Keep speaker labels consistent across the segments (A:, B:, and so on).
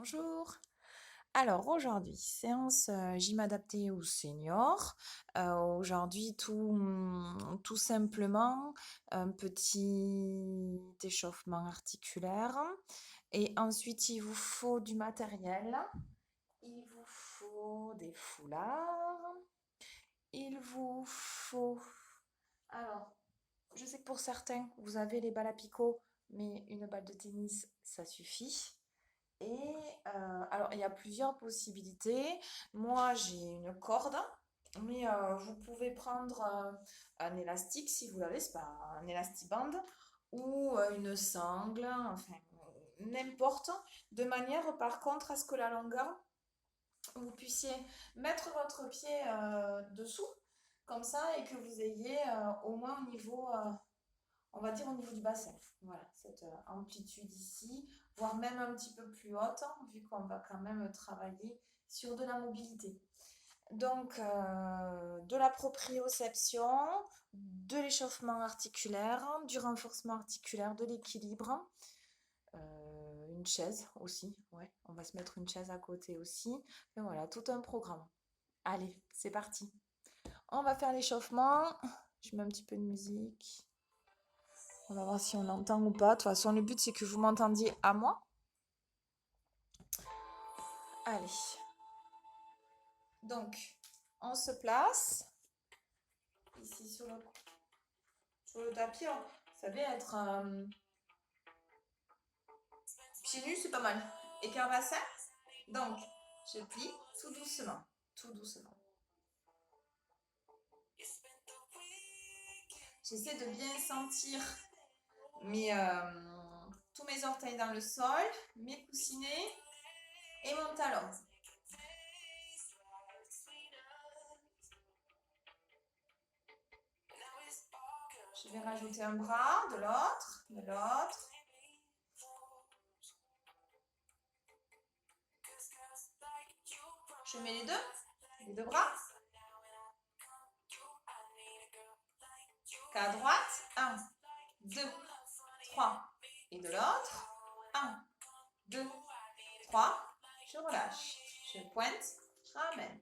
A: Bonjour. Alors aujourd'hui, séance gym adapté aux seniors. Aujourd'hui, tout simplement un petit échauffement articulaire. Et ensuite, il vous faut du matériel. Il vous faut des foulards. Il vous faut... Alors, je sais que pour certains, vous avez les balles à picot, mais une balle de tennis, ça suffit. Et alors, il y a plusieurs possibilités. Moi, j'ai une corde, mais vous pouvez prendre un élastique si vous l'avez, c'est pas un élastiband, ou une sangle, enfin, n'importe, de manière par contre à ce que la longueur, vous puissiez mettre votre pied dessous, comme ça, et que vous ayez au moins au niveau on va dire au niveau du bassin. Voilà, cette amplitude ici, voire même un petit peu plus haute, hein, vu qu'on va quand même travailler sur de la mobilité. Donc, de la proprioception, de l'échauffement articulaire, du renforcement articulaire, de l'équilibre, une chaise aussi, ouais, on va se mettre une chaise à côté aussi. Et voilà, tout un programme. Allez, c'est parti. On va faire l'échauffement. Je mets un petit peu de musique. On va voir si on entend ou pas. De toute façon, le but, c'est que vous m'entendiez à moi. Allez. Donc, on se place ici sur le tapis. Alors, vous savez, être pieds nus, c'est pas mal. Écart bassin. Donc, je plie tout doucement. Tout doucement. J'essaie de bien sentir mes, tous mes orteils dans le sol, mes coussinets et mon talon. Je vais rajouter un bras de l'autre, de l'autre. Je mets les deux bras. Qu'à droite, 1, 2, 3. Et de l'autre, 1, 2, 3. Je relâche. Je pointe, je ramène.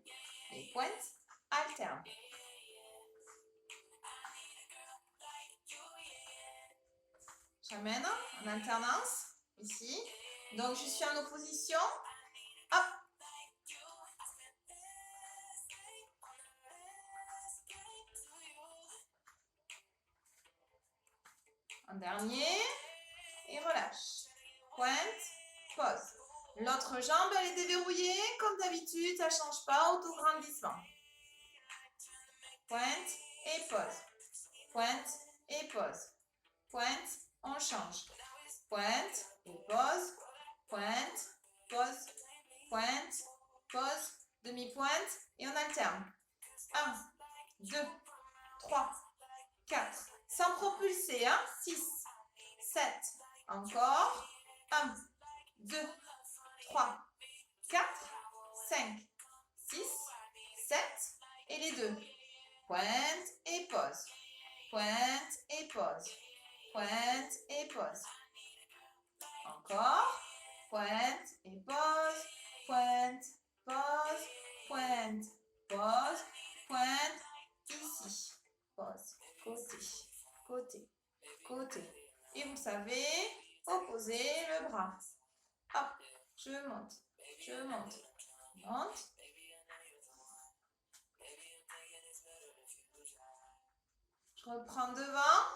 A: Et pointe, alterne. J'amène en alternance, ici. Donc, je suis en opposition. Hop. Un dernier. Et relâche. Pointe, pose. L'autre jambe, elle est déverrouillée. Comme d'habitude, ça ne change pas. Autograndissement. Pointe et pose. Pointe et pose. Pointe, on change. Pointe et pose. Pointe, pose, pointe, pose, demi-pointe et on alterne. 1, 2, 3, 4. Sans propulser, hein. 6, 7. Encore. 1, 2, 3, 4, 5, 6, 7. Et les deux. Pointe et pose. Pointe et pose. Pointe et pose. Encore. Pointe et pose. Pointe, pose, pointe, pose, pointe. Ici. Pose. Côté, côté, côté. Et vous savez, opposer le bras. Hop. Je monte. Je monte. Monte. Je reprends devant.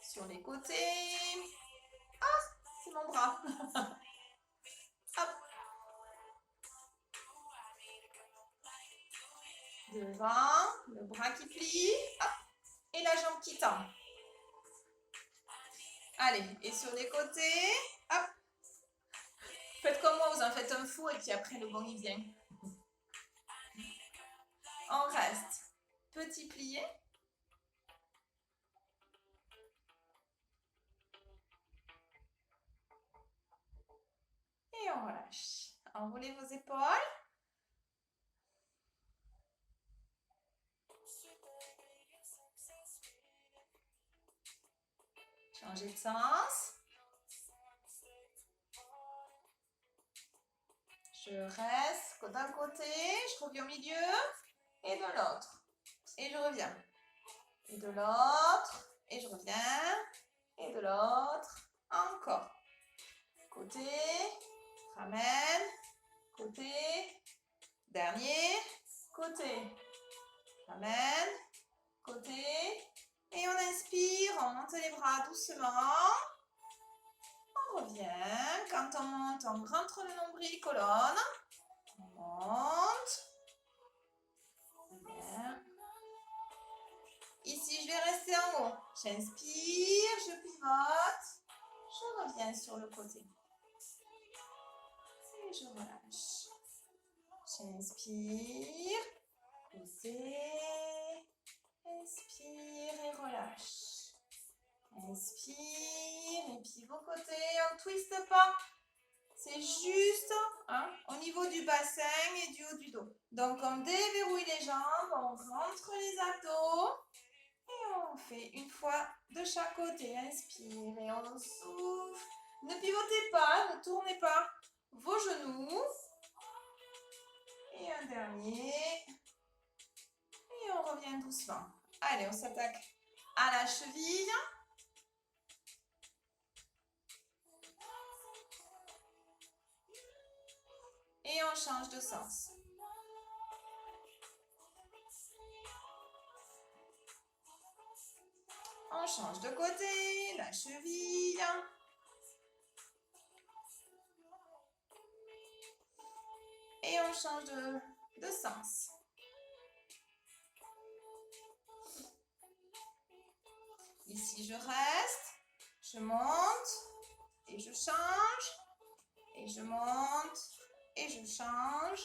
A: Sur les côtés. Ah, c'est mon bras. Hop. Devant, le bras qui plie. Hop. Et la jambe qui tend. Allez, et sur les côtés. Hop. Faites comme moi, vous en faites un fou et puis après le bon il vient. On reste. Petit plié. Et on relâche. Enroulez vos épaules. Changer de sens. Je reste d'un côté, je reviens au milieu et de l'autre. Et je reviens. Et de l'autre, et je reviens. Et de l'autre, encore. Côté, ramène, côté, dernier, côté, ramène, côté. Et on inspire, on monte les bras doucement. On revient. Quand on monte, on rentre le nombril, colonne. On monte. Bien. Ici, je vais rester en haut. J'inspire, je pivote. Je reviens sur le côté. Et je relâche. J'inspire. Côté. Inspire et relâche. Inspire et pivot côté. On ne twiste pas. C'est juste au niveau du bassin et du haut du dos. Donc, on déverrouille les jambes, on rentre les abdos. Et on fait une fois de chaque côté. Inspire et on souffle. Ne pivotez pas, ne tournez pas vos genoux. Et un dernier. Et on revient doucement. Allez, on s'attaque à la cheville. Et on change de sens. On change de côté, la cheville. Et on change de sens. Ici, je reste, je monte et je change. Et je monte et je change.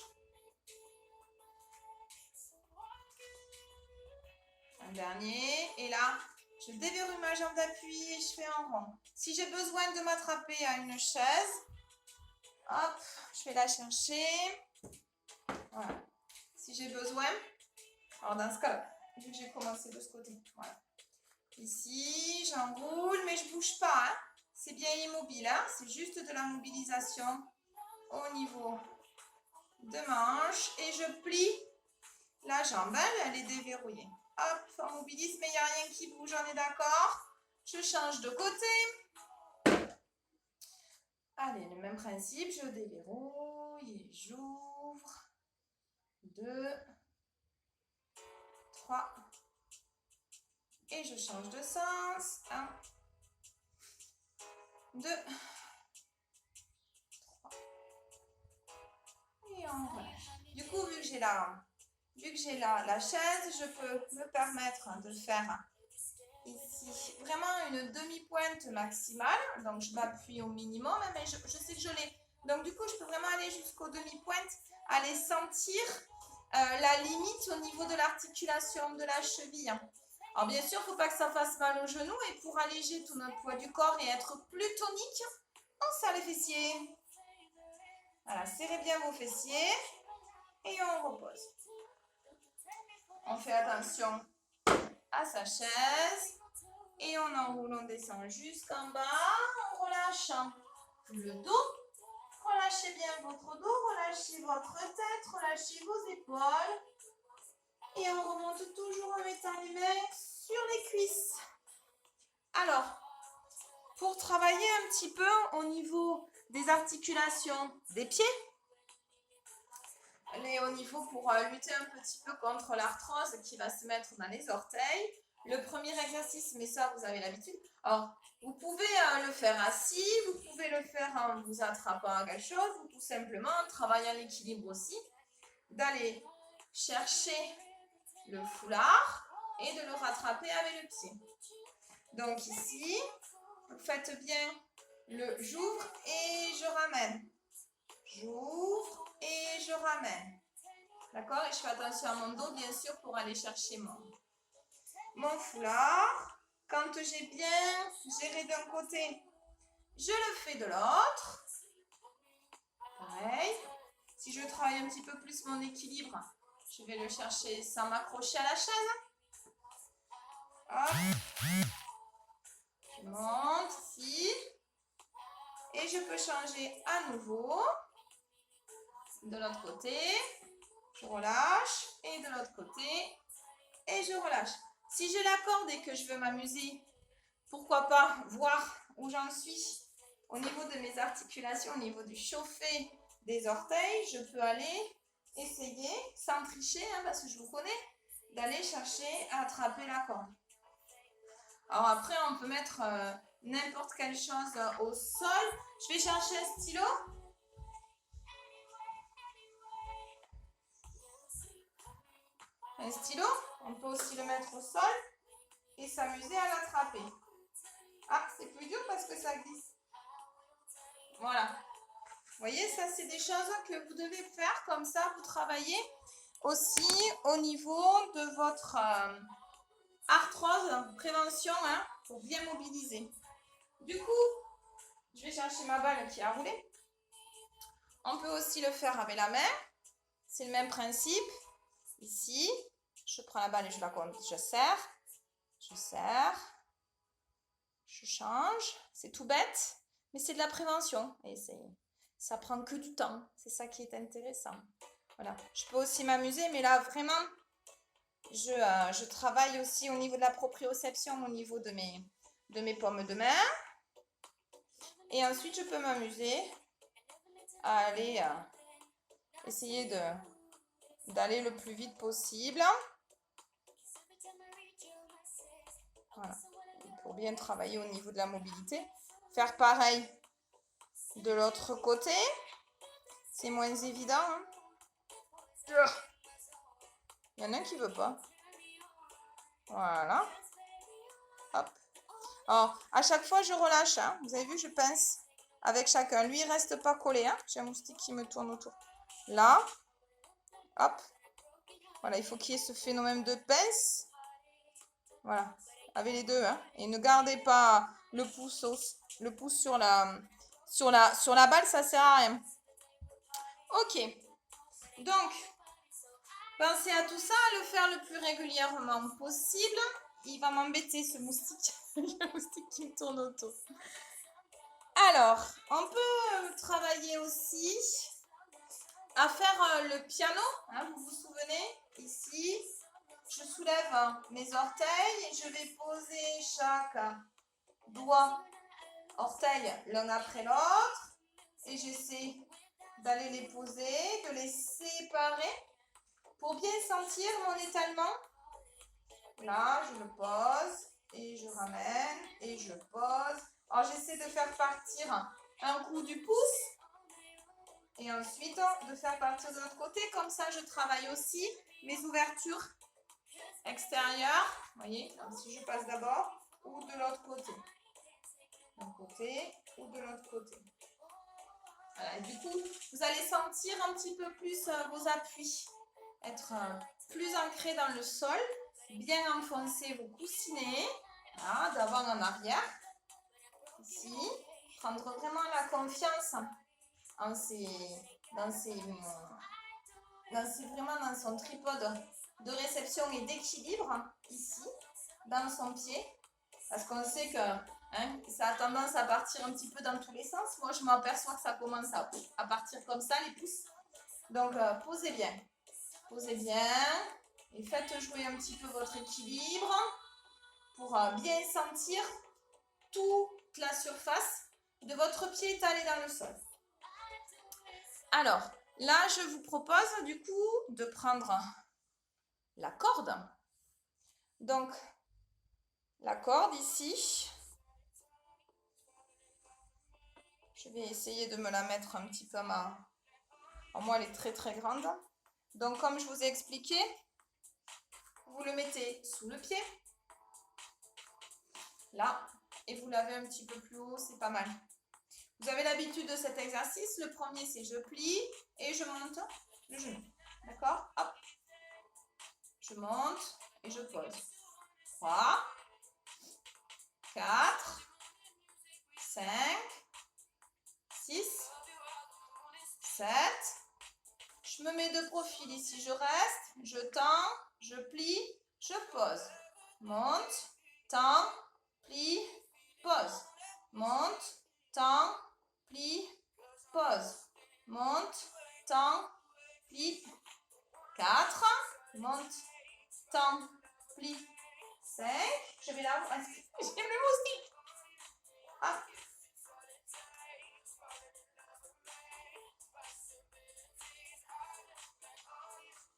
A: Un dernier. Et là, je déverrouille ma jambe d'appui et je fais un rond. Si j'ai besoin de m'attraper à une chaise, hop, je vais la chercher. Voilà. Si j'ai besoin, alors dans ce cas-là, vu que j'ai commencé de ce côté, voilà. Ici, j'enroule, mais je ne bouge pas. Hein. C'est bien immobile, hein. C'est juste de la mobilisation au niveau de manche. Et je plie la jambe, hein, elle est déverrouillée. Hop, on mobilise, mais il n'y a rien qui bouge, on est d'accord? Je change de côté. Allez, le même principe, je déverrouille et j'ouvre. 2, 3. Et je change de sens. 1, 2, 3. Et on relâche. Du coup, vu que j'ai la chaise, je peux me permettre de faire ici vraiment une demi-pointe maximale. Donc, je m'appuie au minimum, mais je sais que je l'ai. Donc, du coup, je peux vraiment aller jusqu'aux demi-pointes, aller sentir la limite au niveau de l'articulation de la cheville. Alors, bien sûr, il ne faut pas que ça fasse mal aux genoux. Et pour alléger tout notre poids du corps et être plus tonique, on serre les fessiers. Voilà, serrez bien vos fessiers. Et on repose. On fait attention à sa chaise. Et on enroule, on descend jusqu'en bas. On relâche le dos. Relâchez bien votre dos, relâchez votre tête, relâchez vos épaules. Et on remonte toujours en mettant les mains sur les cuisses. Alors, pour travailler un petit peu au niveau des articulations des pieds, au niveau pour lutter un petit peu contre l'arthrose qui va se mettre dans les orteils, le premier exercice, mais ça vous avez l'habitude. Alors, vous pouvez le faire assis, vous pouvez le faire en vous attrapant à quelque chose, ou tout simplement en travaillant l'équilibre aussi, d'aller chercher le foulard et de le rattraper avec le pied. Donc ici, vous faites bien le j'ouvre et je ramène. J'ouvre et je ramène. D'accord? Et je fais attention à mon dos, bien sûr, pour aller chercher mon foulard. Quand j'ai bien géré d'un côté, je le fais de l'autre. Pareil. Si je travaille un petit peu plus mon équilibre, je vais le chercher sans m'accrocher à la chaise. Hop. Je monte. je peux changer à nouveau. De l'autre côté, je relâche. Et de l'autre côté, et je relâche. Si j'ai la corde et que je veux m'amuser, pourquoi pas voir où j'en suis au niveau de mes articulations, au niveau du chauffé des orteils. Je peux aller essayer, sans tricher, hein, parce que je vous connais, d'aller chercher à attraper la corde. Alors après, on peut mettre n'importe quelle chose au sol. Je vais chercher un stylo. Un stylo, on peut aussi le mettre au sol et s'amuser à l'attraper. Ah, c'est plus dur parce que ça glisse. Voilà. Vous voyez, ça, c'est des choses que vous devez faire comme ça. Vous travaillez aussi au niveau de votre arthrose, prévention, hein, pour bien mobiliser. Du coup, je vais chercher ma balle qui a roulé. On peut aussi le faire avec la main. C'est le même principe. Ici, je prends la balle et je la compte. Je serre, je change. C'est tout bête, mais c'est de la prévention. Et ça prend que du temps. C'est ça qui est intéressant. Voilà. Je peux aussi m'amuser, mais là, vraiment, je travaille aussi au niveau de la proprioception, au niveau de mes paumes de main. Et ensuite, je peux m'amuser à aller essayer d'aller le plus vite possible. Voilà. Pour bien travailler au niveau de la mobilité. Faire pareil de l'autre côté. C'est moins évident. Hein. Il y en a un qui veut pas. Voilà. Hop. Alors, à chaque fois, je relâche. Hein. Vous avez vu, je pince avec chacun. Lui, il reste pas collé. Hein. J'ai un moustique qui me tourne autour. Là. Hop. Voilà, il faut qu'il y ait ce phénomène de pince. Voilà. Avec les deux. Hein. Et ne gardez pas le pouce sur la balle, ça sert à rien. Ok. Donc, pensez à tout ça, à le faire le plus régulièrement possible. Il va m'embêter ce moustique. Le moustique qui me tourne autour. Alors, on peut travailler aussi à faire le piano. Hein, vous vous souvenez? Ici, je soulève mes orteils et je vais poser chaque doigt, orteil l'un après l'autre. Et j'essaie d'aller les poser, de les séparer pour bien sentir mon étalement. Là, je le pose et je ramène et je pose. Alors, j'essaie de faire partir un coup du pouce et ensuite de faire partir de l'autre côté. Comme ça, je travaille aussi mes ouvertures extérieures. Vous voyez, si je passe d'abord ou de l'autre côté. D'un côté ou de l'autre côté. Voilà, et du coup, vous allez sentir un petit peu plus vos appuis. Être plus ancré dans le sol. Bien enfoncer vos coussinets. Voilà, d'avant en arrière. Ici. Prendre vraiment la confiance vraiment dans son tripode de réception et d'équilibre. Ici. Dans son pied. Parce qu'on sait que ça a tendance à partir un petit peu dans tous les sens. Moi, je m'aperçois que ça commence à partir comme ça, les pouces. Donc, posez bien. Posez bien. Et faites jouer un petit peu votre équilibre pour bien sentir toute la surface de votre pied étalé dans le sol. Alors, là, je vous propose du coup de prendre la corde. Donc, la corde ici. Je vais essayer de me la mettre un petit peu à ma... Alors moi, elle est très très grande. Donc, comme je vous ai expliqué, vous le mettez sous le pied. Là. Et vous l'avez un petit peu plus haut, c'est pas mal. Vous avez l'habitude de cet exercice. Le premier, c'est je plie et je monte le genou. D'accord? Hop. Je monte et je pose. 3, 4, 5, 6, 7. Je me mets de profil ici. Je reste, je tends, je plie, je pose. Monte, tends, plie, pose. Monte, tends, plie, J'aime le moustique. Ah.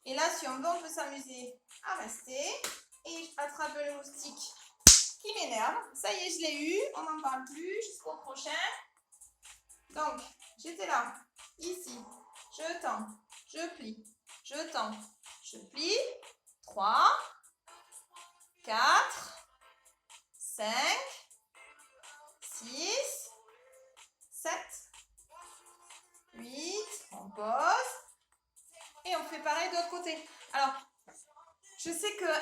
A: Et là, si on veut, on peut s'amuser à rester. Et je attrape le moustique qui m'énerve. Ça y est, je l'ai eu. On n'en parle plus jusqu'au prochain. Donc, j'étais là. Ici. Je tends. Je plie. Je tends. Je plie. 3, 4, 5, 6, 7, 8. On pose. Et on fait pareil de l'autre côté. Alors, je sais que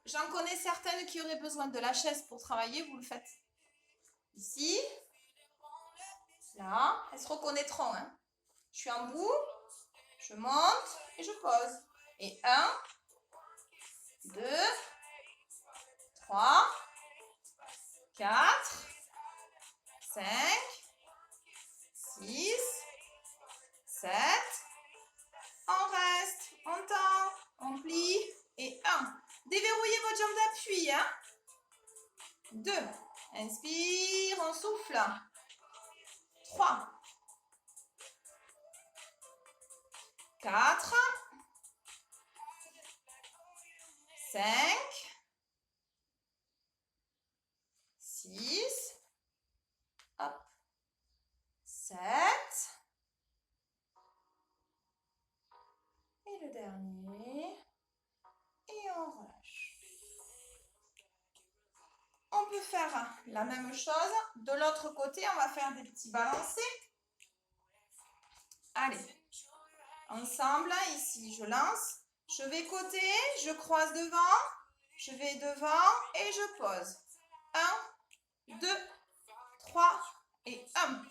A: j'en connais certaines qui auraient besoin de la chaise pour travailler. Vous le faites ici. Là. Elles se reconnaîtront. Hein. Je suis en bout. Je monte et je pose. Et 1, 2, 3, 4, 5, 6, 7. On reste, on tend, on plie. Et 1. Déverrouillez votre jambe d'appui. 2. Inspire, on souffle. 3. 4. 5. 6. Hop. 7. Et le dernier. Et on relâche. On peut faire la même chose. De l'autre côté, on va faire des petits balancés. Allez. Ensemble, ici, je lance. Je vais côté, je croise devant. Je vais devant et je pose. 1, 2, 3 et 1.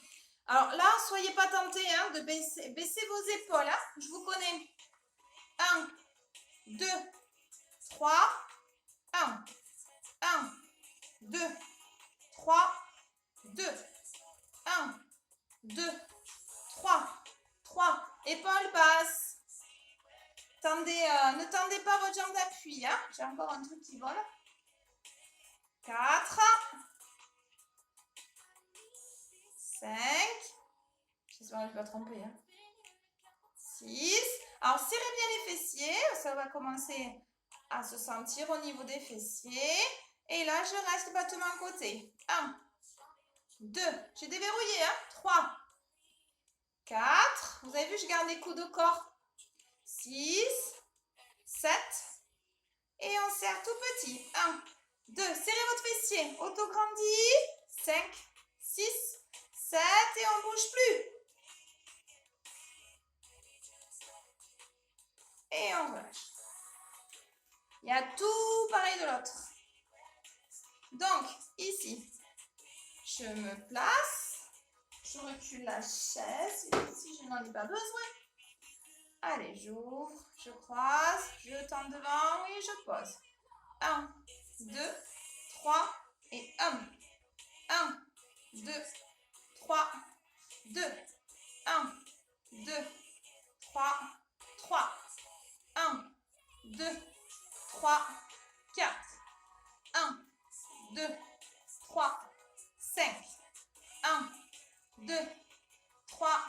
A: Alors là, soyez pas tentés de baisser vos épaules. Je vous connais. 1, 2, 3, 1, 1, 2, 3, 2, 1, 2, 3, épaules basses. Ne tendez pas votre jambe d'appui. J'ai encore un truc qui vole. 4, 5, j'espère que je ne vais pas tromper. 6. Alors, serrez bien les fessiers. Ça va commencer à se sentir au niveau des fessiers. Et là, je reste battement côté. 1, 2. J'ai déverrouillé. 3, 4. Vous avez vu, je garde les coups de corps. 6, 7. Et on serre tout petit. 1, 2. Serrez votre fessier. Autograndis. 5, 6, 7. Et on ne bouge plus. Et on relâche. Il y a tout pareil de l'autre. Donc, ici, je me place. Je recule la chaise. Ici, je n'en ai pas besoin. Allez, j'ouvre, je croise, je tends devant et je pose. 1, 2, 3 et 1. 1, 2, 3, 2. 1, 2, 3, 3. 1, 2, 3, 4. 1, 2, 3, 5. 1, 2, 3,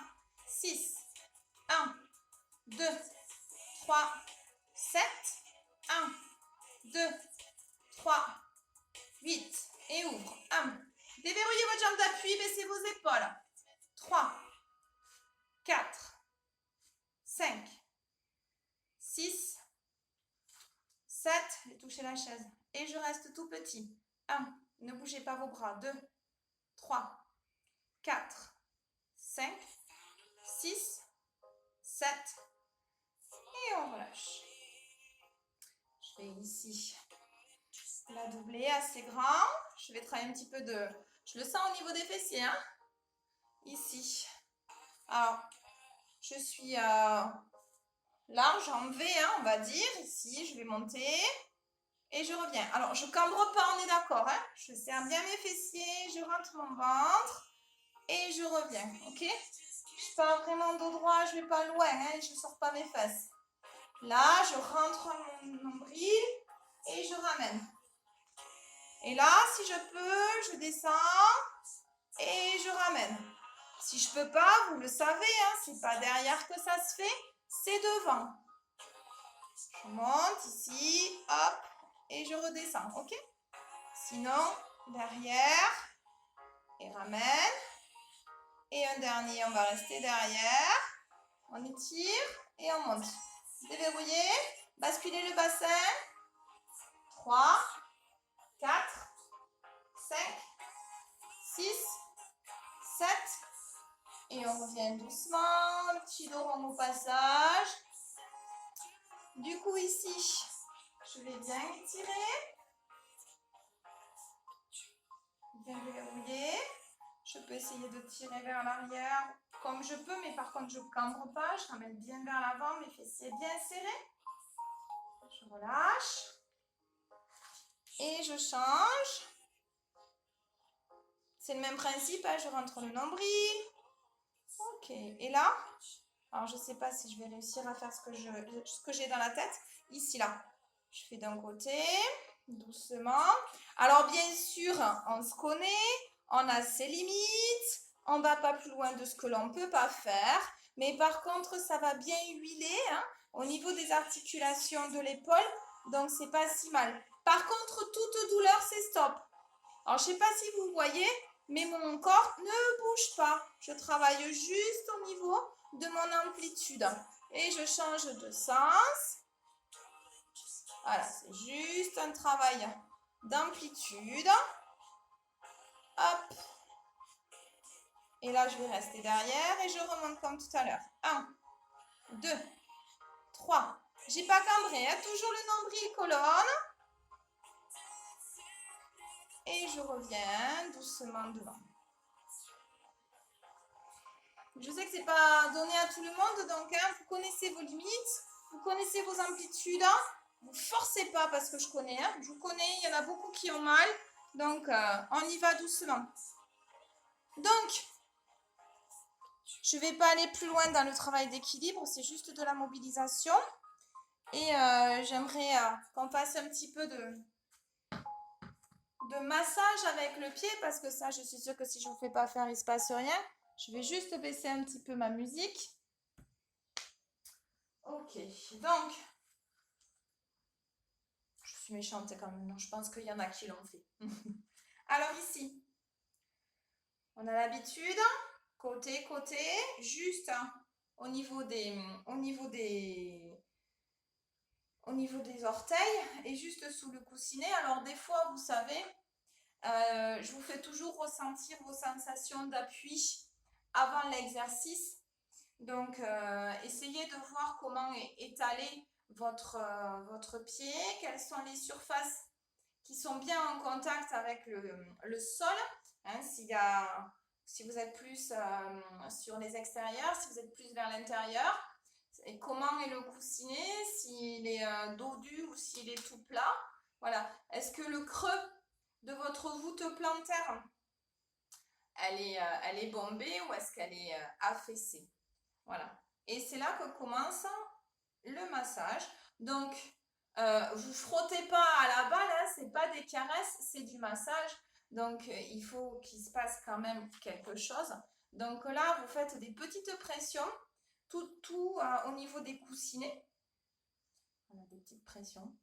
A: 6. 1, 2, 3, 7. 1, 2, 3, 8. Et ouvre. 1. Déverrouillez votre jambe d'appui, baissez vos épaules. 3, 4, 5, 6, 7. J'ai touché la chaise. Et je reste tout petit. 1. Ne bougez pas vos bras. 2, 3, 4, 5, 6, 7. Et on relâche. Je vais ici la doubler assez grand. Je vais travailler un petit peu de... Je le sens au niveau des fessiers. Ici. Alors, je suis large en V, on va dire. Ici, je vais monter. Et je reviens. Alors, je cambre pas, on est d'accord. Je serre bien mes fessiers. Je rentre mon ventre. Et je reviens. Ok? Je pars vraiment dos droit. Je vais pas loin. Je sors pas mes fesses. Là, je rentre mon nombril. Et je ramène. Et là, si je peux, je descends et je ramène. Si je peux pas, vous le savez, hein, c'est pas derrière que ça se fait, c'est devant. Je monte ici, hop, et je redescends, ok? Sinon, derrière, et ramène. Et un dernier, on va rester derrière. On étire et on monte. Déverrouillez, basculez le bassin. 3, 4, 5, 6, 7. Et on revient doucement, le petit dos rond au passage. Du coup, ici, je vais bien étirer. Bien déverrouiller. Je peux essayer de tirer vers l'arrière comme je peux, mais par contre, je ne cambre pas. Je ramène bien vers l'avant, mes fessiers bien serrés. Je relâche. Et je change. C'est le même principe, hein, je rentre le nombril. Ok, et là, alors je ne sais pas si je vais réussir à faire ce que j'ai dans la tête. Ici, là, je fais d'un côté, doucement. Alors bien sûr, on se connaît, on a ses limites, on ne va pas plus loin de ce que l'on ne peut pas faire. Mais par contre, ça va bien huiler hein, au niveau des articulations de l'épaule, donc c'est pas si mal. Par contre, toute douleur, c'est stop. Alors, je ne sais pas si vous voyez, mais mon corps ne bouge pas. Je travaille juste au niveau de mon amplitude. Et je change de sens. Voilà, c'est juste un travail d'amplitude. Hop. Et là, je vais rester derrière et je remonte comme tout à l'heure. 1, 2, 3. J'ai pas cambré, hein, toujours le nombril colonne. Et je reviens doucement devant. Je sais que c'est pas donné à tout le monde, donc hein, vous connaissez vos limites, vous connaissez vos amplitudes. Vous ne forcez pas parce que je connais. Hein, je vous connais, il y en a beaucoup qui ont mal. Donc, on y va doucement. Donc, je ne vais pas aller plus loin dans le travail d'équilibre, c'est juste de la mobilisation. Et j'aimerais qu'on fasse un petit peu de massage avec le pied parce que ça, je suis sûre que si je ne vous fais pas faire, il ne se passe rien. Je vais juste baisser un petit peu ma musique. Ok, donc, je suis méchante quand même, non, je pense qu'il y en a qui l'ont fait. Alors ici, on a l'habitude, côté, juste au niveau des orteils et juste sous le coussinet. Alors des fois, vous savez, je vous fais toujours ressentir vos sensations d'appui avant l'exercice. Donc, essayez de voir comment étaler votre pied, quelles sont les surfaces qui sont bien en contact avec le sol. Hein, si vous êtes plus sur les extérieurs, si vous êtes plus vers l'intérieur. Et comment est le coussinet, s'il est dodu ou s'il est tout plat. Voilà. Est-ce que le creux de votre voûte plantaire, elle est bombée ou est-ce qu'elle est affaissée? Voilà. Et c'est là que commence le massage. Donc, vous frottez pas à la balle, hein, c'est pas des caresses, c'est du massage. Donc, il faut qu'il se passe quand même quelque chose. Donc là, vous faites des petites pressions, tout au niveau des coussinets. On a des petites pressions.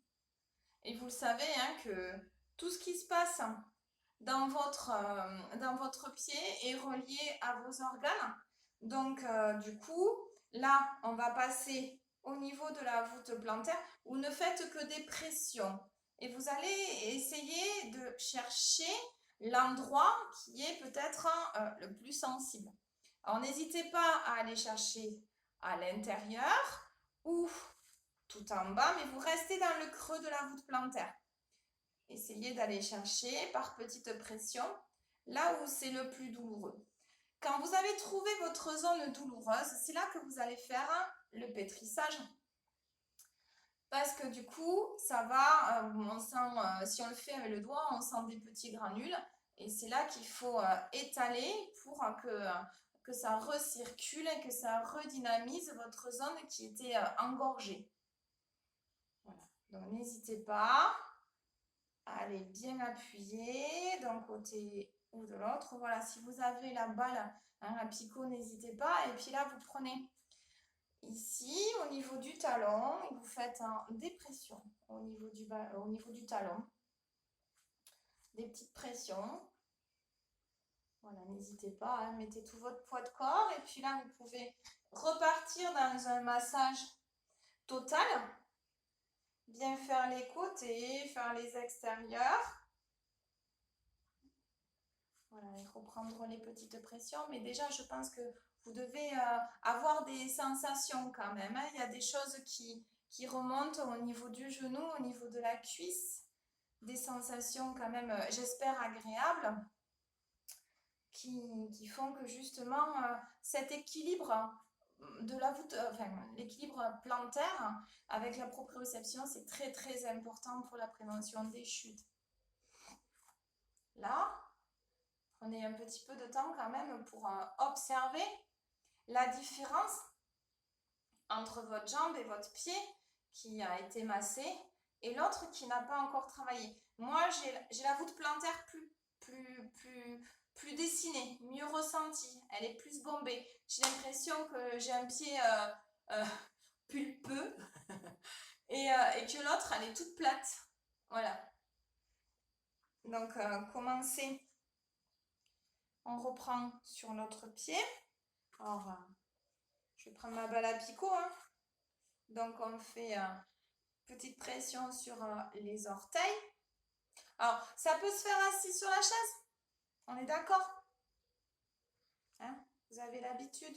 A: Et vous le savez hein, que tout ce qui se passe dans votre pied est relié à vos organes. Donc, du coup, là, on va passer au niveau de la voûte plantaire. Vous ne faites que des pressions. Et vous allez essayer de chercher l'endroit qui est peut-être le plus sensible. Alors, n'hésitez pas à aller chercher à l'intérieur ou tout en bas, mais vous restez dans le creux de la voûte plantaire. Essayez d'aller chercher par petite pression là où c'est le plus douloureux. Quand vous avez trouvé votre zone douloureuse, c'est là que vous allez faire le pétrissage. Parce que du coup, ça va, on sent, si on le fait avec le doigt, on sent des petits granules. Et c'est là qu'il faut étaler pour que ça recircule et que ça redynamise votre zone qui était engorgée. Voilà. Donc n'hésitez pas Allez, bien appuyé d'un côté ou de l'autre. Voilà, si vous avez la balle, hein, la picot, n'hésitez pas. Et puis là, vous prenez ici, au niveau du talon, et vous faites une dépression au niveau du talon. Des petites pressions. Voilà, n'hésitez pas, hein, mettez tout votre poids de corps. Et puis là, vous pouvez repartir dans un massage total. Bien faire les côtés, faire les extérieurs. Voilà, et reprendre les petites pressions. Mais déjà, je pense que vous devez avoir des sensations quand même, hein. Il y a des choses qui remontent au niveau du genou, au niveau de la cuisse. Des sensations quand même, j'espère, agréables. Qui font que justement cet équilibre de la voûte, enfin l'équilibre plantaire avec la proprioception, c'est très très important pour la prévention des chutes. Là, prenez un petit peu de temps quand même pour observer la différence entre votre jambe et votre pied qui a été massé et l'autre qui n'a pas encore travaillé. Moi, j'ai la voûte plantaire plus dessinée, mieux ressentie. Elle est plus bombée. J'ai l'impression que j'ai un pied pulpeux et que l'autre, elle est toute plate. Voilà. Donc, commencez. On reprend sur l'autre pied. Alors, je vais prendre ma balle à picot, hein. Donc, on fait petite pression sur les orteils. Alors, ça peut se faire assis sur la chaise. On est d'accord? Hein? Vous avez l'habitude.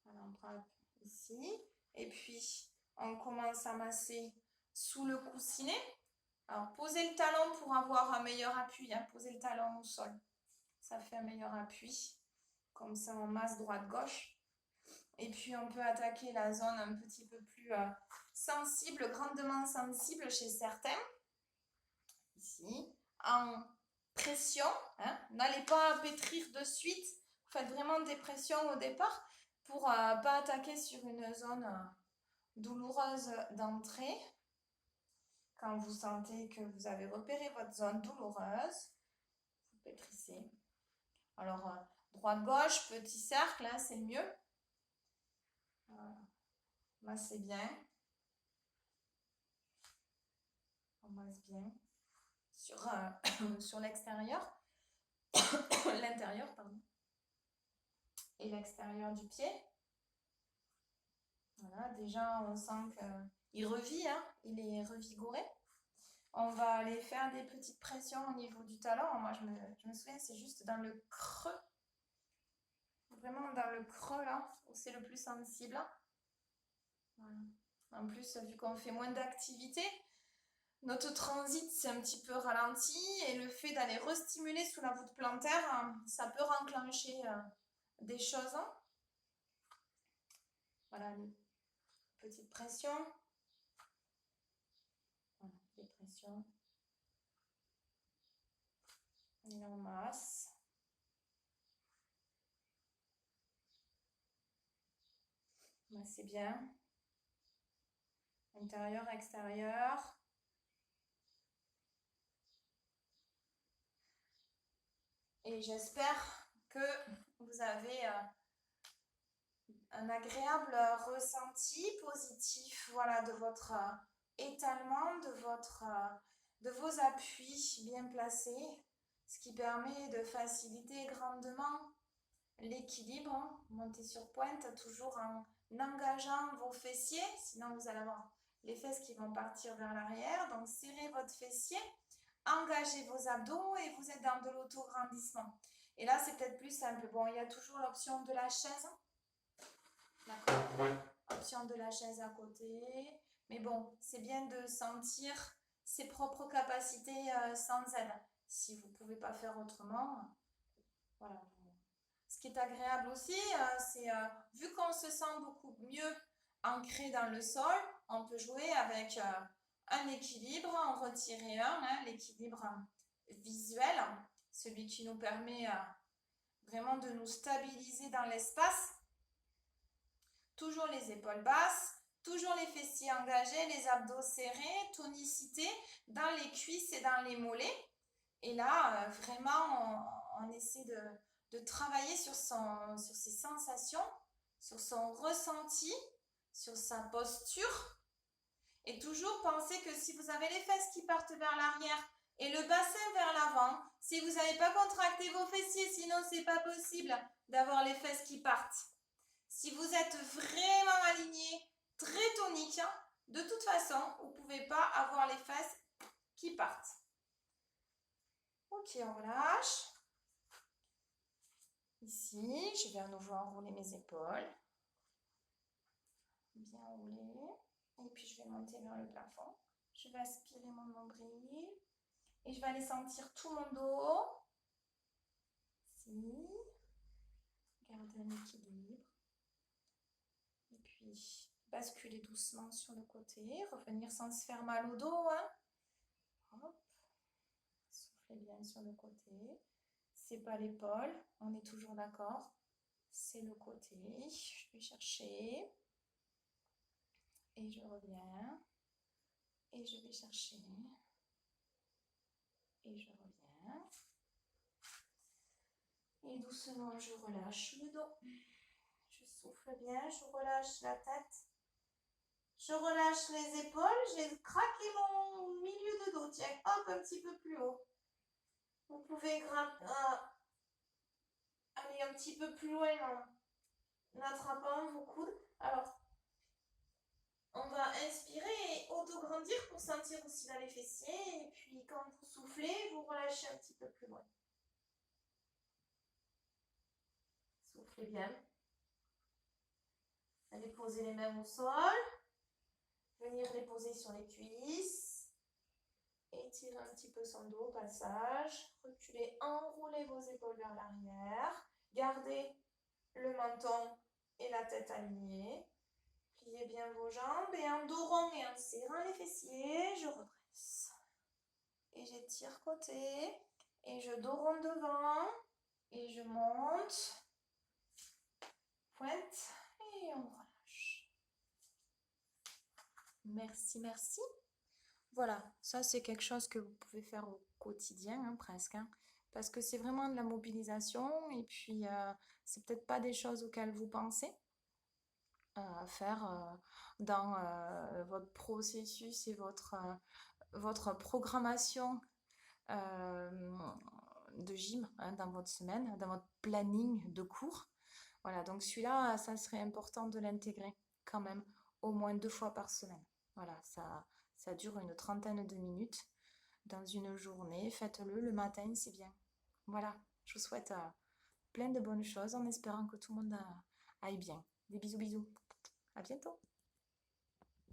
A: Alors, on prend ici. Et puis, on commence à masser sous le coussinet. Alors, posez le talon pour avoir un meilleur appui, hein. Posez le talon au sol. Ça fait un meilleur appui. Comme ça, on masse droite-gauche. Et puis, on peut attaquer la zone un petit peu plus sensible, grandement sensible chez certains. Ici, en pression. Hein. N'allez pas pétrir de suite. Vous faites vraiment des pressions au départ pour ne pas attaquer sur une zone douloureuse d'entrée. Quand vous sentez que vous avez repéré votre zone douloureuse, vous pétrissez. Alors, droite-gauche, petit cercle, hein, c'est le mieux. Voilà. Massez bien. On masse bien. Sur l'extérieur. L'intérieur, pardon. Et l'extérieur du pied. Voilà, déjà, on sent qu'il revit, hein, il est revigoré. On va aller faire des petites pressions au niveau du talon. Moi, je me souviens, c'est juste dans le creux. Vraiment dans le creux, là, où c'est le plus sensible. Voilà. En plus, vu qu'on fait moins d'activité, notre transit c'est un petit peu ralenti et le fait d'aller restimuler sous la voûte plantaire, ça peut renclencher des choses. Voilà, petite pression. Voilà, des pressions. Et là, on masse. Massez bien. Intérieur, extérieur. Et j'espère que vous avez un agréable ressenti positif, voilà, de votre étalement, de vos appuis bien placés, ce qui permet de faciliter grandement l'équilibre. Hein. Montez sur pointe toujours en engageant vos fessiers, sinon vous allez avoir les fesses qui vont partir vers l'arrière. Donc serrez votre fessier, engagez vos abdos et vous êtes dans de l'autograndissement. Et là, c'est peut-être plus simple. Bon, il y a toujours l'option de la chaise. D'accord. Option de la chaise à côté. Mais bon, c'est bien de sentir ses propres capacités sans aide. Si vous ne pouvez pas faire autrement, voilà. Ce qui est agréable aussi, c'est vu qu'on se sent beaucoup mieux ancré dans le sol, on peut jouer avec un équilibre, en retirer un, hein, l'équilibre visuel, celui qui nous permet vraiment de nous stabiliser dans l'espace. Toujours les épaules basses, Toujours les fessiers engagés, les abdos serrés, tonicité dans les cuisses et dans les mollets. Et là, vraiment, on essaie de travailler sur ses sensations, sur son ressenti, sur sa posture. Et toujours pensez que si vous avez les fesses qui partent vers l'arrière et le bassin vers l'avant, si vous n'avez pas contracté vos fessiers, sinon c'est pas possible d'avoir les fesses qui partent. Si vous êtes vraiment aligné, très tonique, hein, de toute façon, vous ne pouvez pas avoir les fesses qui partent. Ok, on relâche. Ici, je vais à nouveau enrouler mes épaules. Bien rouler. Et puis, je vais monter vers le plafond. Je vais aspirer mon nombril. Et je vais aller sentir tout mon dos. Ici. Garder un équilibre. Et puis, basculer doucement sur le côté. Revenir sans se faire mal au dos. Hein. Hop. Soufflez bien sur le côté. C'est pas l'épaule. On est toujours d'accord. C'est le côté. Je vais chercher. Et je reviens. Et je vais chercher. Et je reviens. Et doucement, je relâche le dos. Je souffle bien, je relâche la tête. Je relâche les épaules. J'ai craqué mon milieu de dos. Tiens, hop, un petit peu plus haut. Vous pouvez aller un petit peu plus loin en attrapant vos coudes. Alors, on va inspirer et auto-grandir pour sentir aussi dans les fessiers. Et puis, quand vous soufflez, vous relâchez un petit peu plus loin. Soufflez bien. Allez poser les mains au sol. Venir les poser sur les cuisses. Étirez un petit peu son dos au passage. Reculez, enroulez vos épaules vers l'arrière. Gardez le menton et la tête alignés. Pliez bien vos jambes et en dos rond et en serrant les fessiers, je redresse. Et j'étire côté. Et je dos rond devant. Et je monte. Pointe. Et on relâche. Merci, merci. Voilà, ça c'est quelque chose que vous pouvez faire au quotidien, hein, presque. Hein, parce que c'est vraiment de la mobilisation. Et puis, c'est peut-être pas des choses auxquelles vous pensez. Faire dans votre processus et votre programmation de gym hein, dans votre semaine, dans votre planning de cours. Voilà, donc celui-là, ça serait important de l'intégrer quand même au moins 2 fois par semaine. Voilà, ça dure une trentaine de minutes dans une journée. Faites-le le matin, c'est bien. Voilà, je vous souhaite plein de bonnes choses en espérant que tout le monde aille bien. Des bisous, bisous. À bientôt.